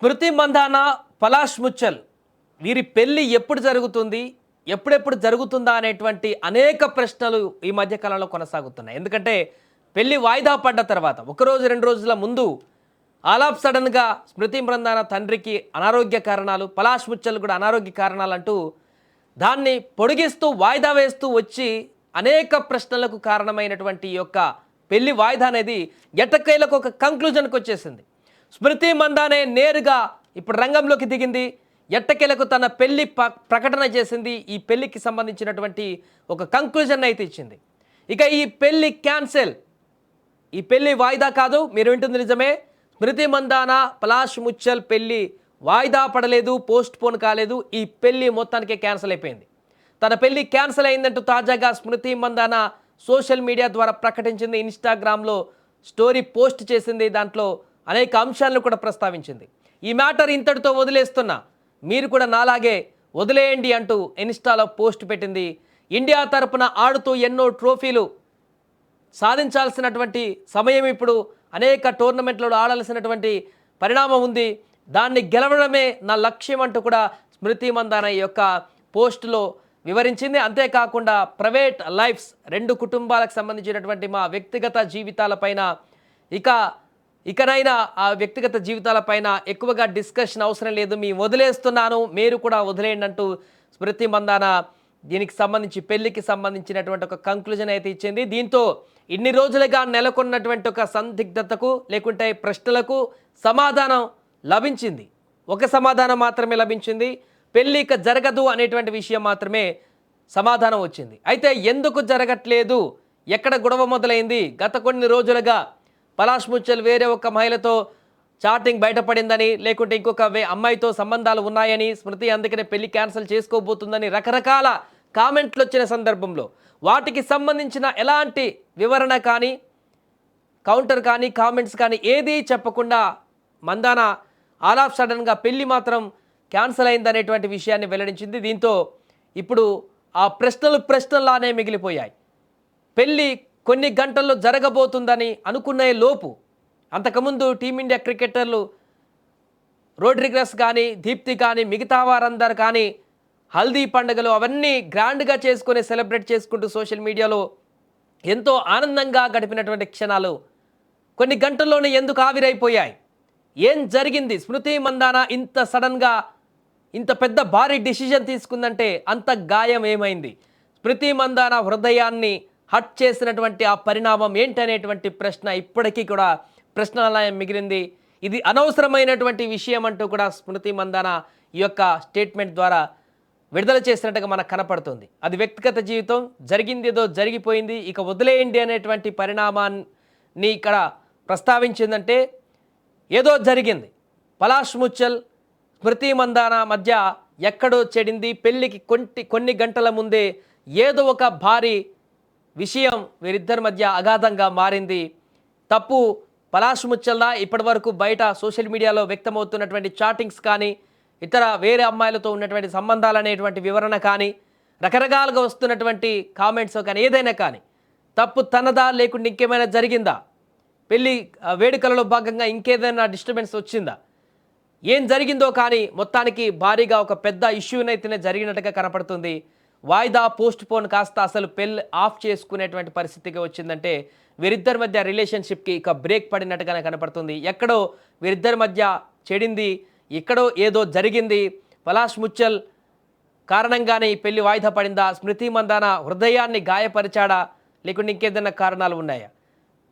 స్మృతి మందాన, పలాష్ ముచ్చల్ వీరి పెళ్లి ఎప్పుడు జరుగుతుంది, ఎప్పుడెప్పుడు జరుగుతుందా అనేటువంటి అనేక ప్రశ్నలు ఈ మధ్య కాలంలో కొనసాగుతున్నాయి. ఎందుకంటే పెళ్లి వాయిదా పడ్డ తర్వాత ఒకరోజు 2 రోజుల ముందు ఆల్ ఆఫ్ సడన్గా స్మృతి మందాన తండ్రికి అనారోగ్య కారణాలు, పలాష్ ముచ్చల్ కూడా అనారోగ్య కారణాలు అంటూ దాన్ని పొడిగిస్తూ వాయిదా వేస్తూ వచ్చి అనేక ప్రశ్నలకు కారణమైనటువంటి ఈ యొక్క పెళ్లి వాయిదా అనేది ఎట్టకేలకు ఒక కంక్లూజన్కి వచ్చేసింది. స్మృతి మందానే నేరుగా ఇప్పుడు రంగంలోకి దిగింది. ఎట్టకేలకు తన పెళ్లి ప్రకటన చేసింది. ఈ పెళ్లికి సంబంధించినటువంటి ఒక కంక్లూజన్ అయితే ఇచ్చింది. ఇక ఈ పెళ్లి క్యాన్సెల్, ఈ పెళ్లి వాయిదా కాదు, మీరు వింటుంది నిజమే. స్మృతి మందాన, పలాష్ ముచ్చల్ పెళ్లి వాయిదా పడలేదు, పోస్ట్ పోన్ కాలేదు. ఈ పెళ్లి మొత్తానికే క్యాన్సిల్ అయిపోయింది. తన పెళ్లి క్యాన్సిల్ అయిందంటూ తాజాగా స్మృతి మందాన సోషల్ మీడియా ద్వారా ప్రకటించింది. ఇన్స్టాగ్రామ్లో స్టోరీ పోస్ట్ చేసింది. దాంట్లో అనేక అంశాలను కూడా ప్రస్తావించింది. ఈ మ్యాటర్ ఇంతటితో వదిలేస్తున్నా, మీరు కూడా నాలాగే వదిలేయండి అంటూ ఇన్స్టాలో పోస్ట్ పెట్టింది. ఇండియా తరపున ఆడుతూ ఎన్నో ట్రోఫీలు సాధించాల్సినటువంటి సమయం, ఇప్పుడు అనేక టోర్నమెంట్లలో ఆడాల్సినటువంటి పరిణామం ఉంది, దాన్ని గెలవడమే నా లక్ష్యం అంటూ కూడా స్మృతి మందాన ఈ యొక్క పోస్టులో వివరించింది. అంతేకాకుండా ప్రైవేట్ లైఫ్స్, 2 కుటుంబాలకు సంబంధించినటువంటి మా వ్యక్తిగత జీవితాలపైన ఇకనైనా ఆ వ్యక్తిగత జీవితాలపైన ఎక్కువగా డిస్కషన్ అవసరం లేదు, మీ వదిలేస్తున్నాను, మీరు కూడా వదిలేయండి అంటూ స్మృతి మందాన దీనికి సంబంధించి పెళ్లికి సంబంధించినటువంటి ఒక కంక్లూజన్ అయితే ఇచ్చింది. దీంతో ఇన్ని రోజులుగా నెలకొన్నటువంటి ఒక సందిగ్ధతకు లేకుంటే ప్రశ్నలకు సమాధానం లభించింది. ఒక సమాధానం మాత్రమే లభించింది. పెళ్లి ఇక జరగదు అనేటువంటి విషయం మాత్రమే సమాధానం వచ్చింది. అయితే ఎందుకు జరగట్లేదు, ఎక్కడ గొడవ మొదలైంది, గత కొన్ని రోజులుగా పలాష్ ముచ్చల్ వేరే ఒక మహిళతో చాటింగ్ బయటపడిందని, లేకుంటే ఇంకొక అమ్మాయితో సంబంధాలు ఉన్నాయని, స్మృతి అందుకనే పెళ్లి క్యాన్సిల్ చేసుకోబోతుందని రకరకాల కామెంట్లు వచ్చిన సందర్భంలో వాటికి సంబంధించిన ఎలాంటి వివరణ కానీ, కౌంటర్ కానీ, కామెంట్స్ కానీ ఏదీ చెప్పకుండా మందాన ఆల్ ఆఫ్ సడన్గా పెళ్లి మాత్రం క్యాన్సిల్ అయిందనేటువంటి విషయాన్ని వెల్లడించింది. దీంతో ఇప్పుడు ఆ ప్రశ్నలానే మిగిలిపోయాయి. పెళ్లి కొన్ని గంటల్లో జరగబోతుందని అనుకునే లోపు అంతకుముందు టీమిండియా క్రికెటర్లు రోడ్రిగస్ కానీ, దీప్తి కానీ, మిగతా వారందరూ కానీ హల్దీ పండుగలు అవన్నీ గ్రాండ్గా చేసుకొని సెలబ్రేట్ చేసుకుంటూ సోషల్ మీడియాలో ఎంతో ఆనందంగా గడిపినటువంటి క్షణాలు కొన్ని గంటల్లోనే ఎందుకు ఆవిరైపోయాయి? ఏం జరిగింది? స్మృతి మందాన ఇంత సడన్గా ఇంత పెద్ద భారీ డిసిజన్ తీసుకుందంటే అంత గాయం ఏమైంది? స్మృతి మందాన హృదయాన్ని హట్ చేసినటువంటి ఆ పరిణామం ఏంటనేటువంటి ప్రశ్న ఇప్పటికీ కూడా ప్రశ్నాలయం మిగిలింది. ఇది అనవసరమైనటువంటి విషయం అంటూ కూడా స్మృతి మందాన ఈ యొక్క స్టేట్మెంట్ ద్వారా విడుదల చేసినట్టుగా మనకు కనపడుతుంది. అది వ్యక్తిగత జీవితం, జరిగింది ఏదో జరిగిపోయింది, ఇక వదిలేయండి అనేటువంటి పరిణామాన్ని ఇక్కడ ప్రస్తావించిందంటే ఏదో జరిగింది. పలాష్ ముచ్చల్, స్మృతి మందాన మధ్య ఎక్కడో చెడింది. పెళ్ళికి కొన్ని గంటల ముందే ఏదో ఒక భారీ విషయం వీరిద్దరి మధ్య అగాధంగా మారింది. తప్పు పలాష్ ముచ్చల్దా? ఇప్పటి వరకు బయట సోషల్ మీడియాలో వ్యక్తమవుతున్నటువంటి చాటింగ్స్ కానీ, ఇతర వేరే అమ్మాయిలతో ఉన్నటువంటి సంబంధాలు అనేటువంటి వివరణ కానీ, రకరకాలుగా వస్తున్నటువంటి కామెంట్స్ కానీ, ఏదైనా కానీ తప్పు తనదా, లేకుంటే ఇంకేమైనా జరిగిందా? పెళ్ళి వేడుకలలో భాగంగా ఇంకేదైనా డిస్టర్బెన్స్ వచ్చిందా? ఏం జరిగిందో కానీ మొత్తానికి భారీగా ఒక పెద్ద ఇష్యూనైతేనే జరిగినట్టుగా కనపడుతుంది. వాయిదా పోస్ట్ పోన్ కాస్త అసలు పెళ్ళి ఆఫ్ చేసుకునేటువంటి పరిస్థితికి వచ్చిందంటే వీరిద్దరి మధ్య రిలేషన్షిప్కి ఇక బ్రేక్ పడినట్టుగానే కనపడుతుంది. ఎక్కడో వీరిద్దరి మధ్య చెడింది, ఎక్కడో ఏదో జరిగింది. పలాష్ ముచ్చల్ కారణంగానే ఈ పెళ్లి వాయిదా పడిందా? స్మృతి మందాన హృదయాన్ని గాయపరిచాడా, లేకుంటే ఇంకేదైనా కారణాలు ఉన్నాయా?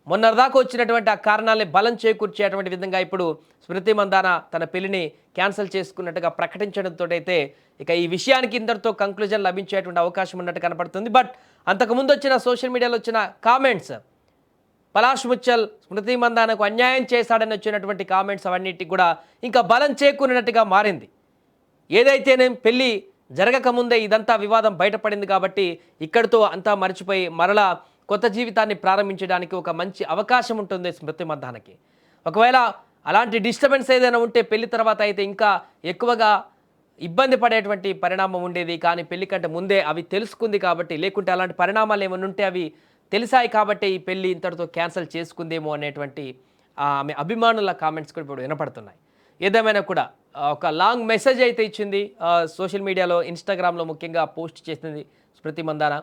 మొన్నటిదాకా వచ్చినటువంటి ఆ కారణాలని బలం చేకూర్చేటువంటి విధంగా ఇప్పుడు స్మృతి మందాన తన పెళ్లిని క్యాన్సిల్ చేసుకున్నట్టుగా ప్రకటించడంతో అయితే ఇక ఈ విషయానికి ఇందరితో కంక్లూజన్ లభించేటువంటి అవకాశం ఉన్నట్టు కనపడుతుంది. బట్ అంతకుముందు వచ్చిన సోషల్ మీడియాలో వచ్చిన కామెంట్స్, పలాష్ ముచ్చల్ స్మృతి మందానకు అన్యాయం చేశాడని వచ్చినటువంటి కామెంట్స్ అవన్నిటికి కూడా ఇంకా బలం చేకూరినట్టుగా మారింది. ఏదైతేనే పెళ్ళి జరగకముందే ఇదంతా వివాదం బయటపడింది కాబట్టి ఇక్కడితో అంతా మర్చిపోయి మరలా కొత్త జీవితాన్ని ప్రారంభించడానికి ఒక మంచి అవకాశం ఉంటుంది స్మృతి మందానకి. ఒకవేళ అలాంటి డిస్టర్బెన్స్ ఏదైనా ఉంటే పెళ్లి తర్వాత అయితే ఇంకా ఎక్కువగా ఇబ్బంది పడేటువంటి పరిణామం ఉండేది. కానీ పెళ్లి కంటే ముందే అవి తెలుసుకుంది కాబట్టి, లేకుంటే అలాంటి పరిణామాలు ఏమైనా ఉంటే అవి తెలిసాయి కాబట్టి ఈ పెళ్లి ఇంతటితో క్యాన్సిల్ చేసుకుందేమో అనేటువంటి ఆమె అభిమానుల కామెంట్స్ కూడా ఇప్పుడు వినపడుతున్నాయి. ఏదేమైనా కూడా ఒక లాంగ్ మెసేజ్ అయితే ఇచ్చింది. సోషల్ మీడియాలో, ఇన్‌స్టాగ్రామ్‌లో ముఖ్యంగా పోస్ట్ చేసింది స్మృతి మందాన.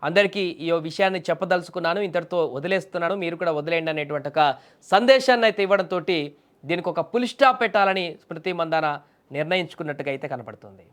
అందరికీ ఈ విషయాన్ని చెప్పదలుచుకున్నాను. ఇంతటితో వదిలేస్తున్నాను. మీరు కూడా వదిలేయండి అనేటువంటి ఒక సందేశాన్ని అయితే ఇవ్వడంతోటి దీనికి ఒక ఫుల్ స్టాప్ పెట్టాలని స్మృతి మందాన నిర్ణయించుకున్నట్టుగా అయితే కనపడుతుంది.